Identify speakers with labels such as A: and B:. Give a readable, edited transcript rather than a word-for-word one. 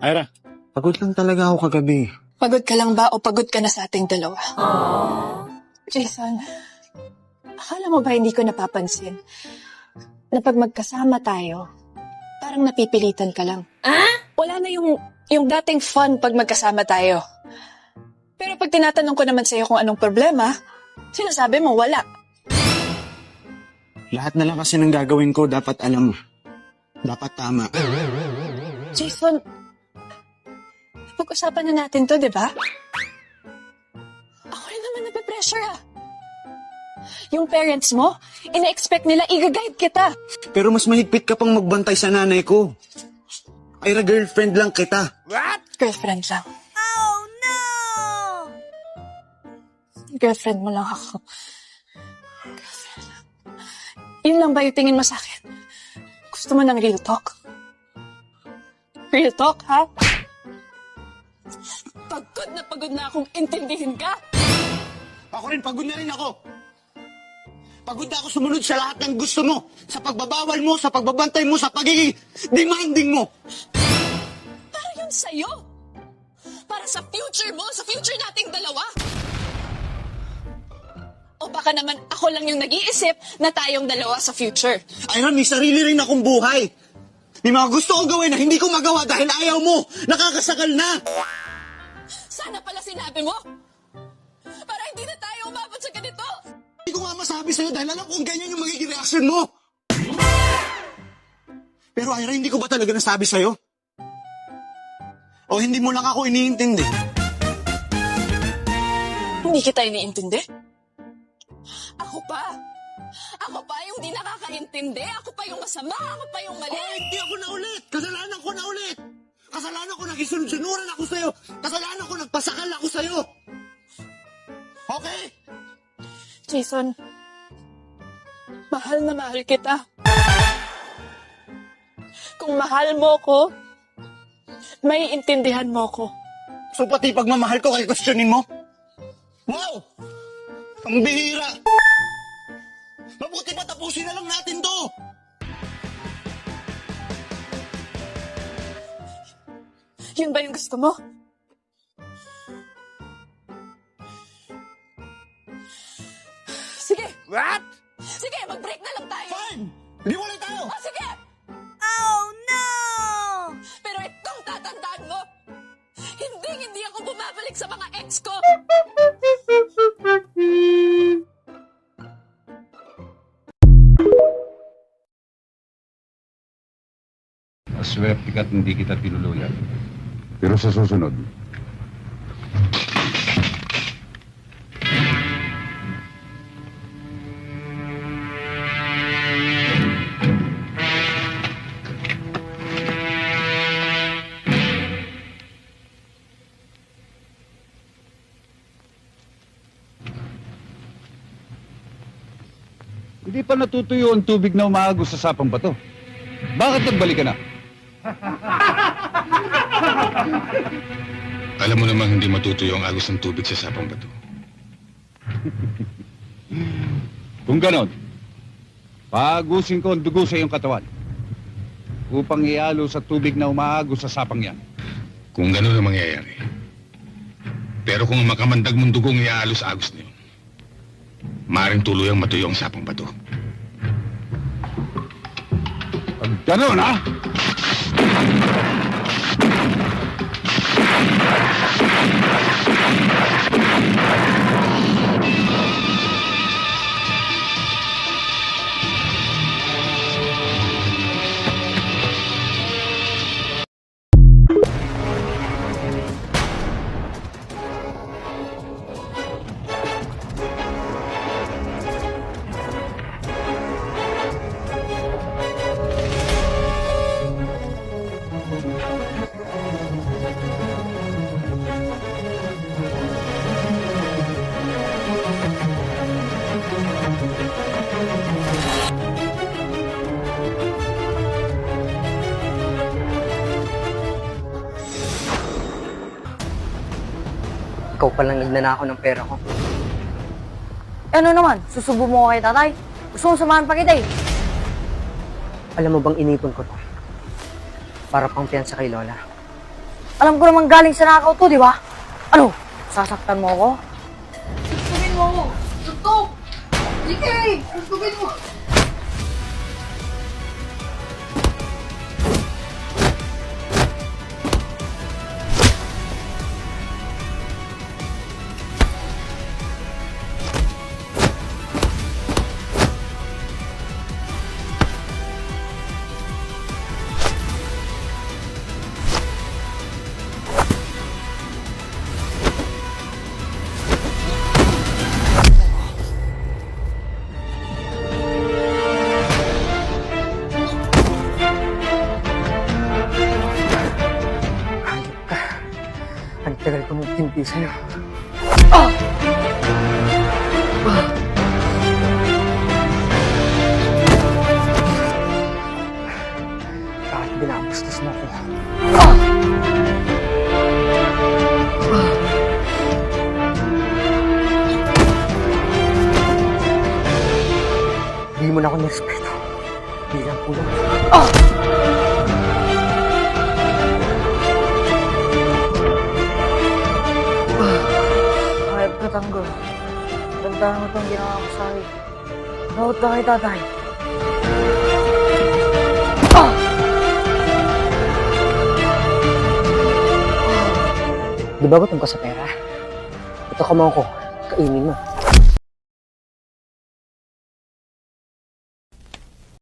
A: Ira, pagod lang talaga ako kagabi.
B: Pagod ka lang ba o pagod ka na sa ating dalawa? Jason, akala mo ba hindi ko napapansin na pag magkasama tayo, parang napipilitan ka lang? Wala na yung dating fun pag magkasama tayo. Pero pag tinatanong ko naman sa'yo kung anong problema, sinasabi mo wala.
A: Lahat na lang kasi ng gagawin ko dapat alam mo. Dapat tama.
B: Jason, pag-usapan na natin to, di ba? Ako rin naman nape-pressure Yung parents mo, ina-expect nila i-guide kita.
A: Pero mas mahigpit ka pang magbantay sa nanay ko. Ira, girlfriend lang kita.
B: Girlfriend lang.
C: Oh no!
B: Girlfriend mo lang ako. Girlfriend lang. Yun lang ba yung tingin mo sa akin? Gusto mo ng real talk? Real talk, ha? Pagod na akong intindihin ka.
A: Ako rin, pagod na rin ako. Pagod na ako sumunod sa lahat ng gusto mo. Sa pagbabawal mo, sa pagbabantay mo, sa pagiging demanding mo.
B: Para yun sa'yo. Para sa future mo, sa future nating dalawa. O baka naman ako lang yung nag-iisip na tayong dalawa sa future.
A: Ira, may sarili rin akong buhay. May mga gusto ko gawin na hindi ko magawa dahil ayaw mo. Nakakasakal na.
B: Sana pala sinabi mo. Para hindi na tayo umabot sa ganito.
A: Hindi ko nga masabi sa'yo dahil alam kong ganyan yung magiging reaksyon mo. Pero Ira, hindi ko ba talaga nasabi sa'yo? O hindi mo lang ako iniintindi?
B: Hindi kita iniintindi. Ako pa. Ako pa yung di nakakaintindi. Ako pa yung masama. Ako pa yung mali.
A: Oh, hindi ako na ulit. Kasalanan ko na ulit. Kasalanan ko nakisunod-sunuran ako sa'yo. Kasalanan ko nagpasakal ako sa'yo. Okay?
B: Jason, mahal na mahal kita. Kung mahal mo ko, may intindihan mo ko.
A: So pati pagmamahal ko kay questionin mo? Wow! Ang bihira! Mabuti pa tapusin na lang natin to!
B: Yun ba yung gusto mo? Sige!
A: What?
B: Sige, mag-break na lang tayo!
A: Fine! Hindi ulit tayo!
B: O sige!
C: Oh no!
B: Pero itong tatandaan mo, hindi ako bumabalik sa mga ex ko!
D: Swerte ka't hindi kita tinuluyan. Pero sa susunod, hindi pa natutuyo ang tubig na umaagos sa sapang bato. Bakit nagbalik ka na?
E: Alam mo namang hindi matutuyo ang agos ng tubig sa sapang bato.
D: Kung ganon, paagusin ko ang dugo sa iyong katawan upang ialo sa tubig na umaagos sa sapang yan.
E: Kung gano'n ang mangyayari. Pero kung ang makamandag mong dugong iaalos agos na yun, maaaring tuluyang matuyo ang sapang bato.
D: Pag ganon, ha?
F: Ikaw palang nagnanakaw ng pera ko.
C: Ano naman? Susubo mo ko kay tatay? Gusto mong samahan pa kita eh.
F: Alam mo bang inipon ko to? Para pang piyansa kay Lola.
C: Alam ko naman galing sa nakaw to, di ba? Ano? Sasaktan mo ako?
G: Suntukin mo ako! Suntok! Sige! Suntukin mo!
F: Hayop ka. Ang tagal ko magtimpi sa'yo. Bakit binabastos mo ako? Hindi mo na ako nirespeto. Bilang pulang.
C: Hayop ka, tanggol. Tandaan mo itong ginawa ko sa'yo. Nakot ka kay tatay.
F: Di ba gutom ka sa pera? Ito kamao ko. Kainin mo.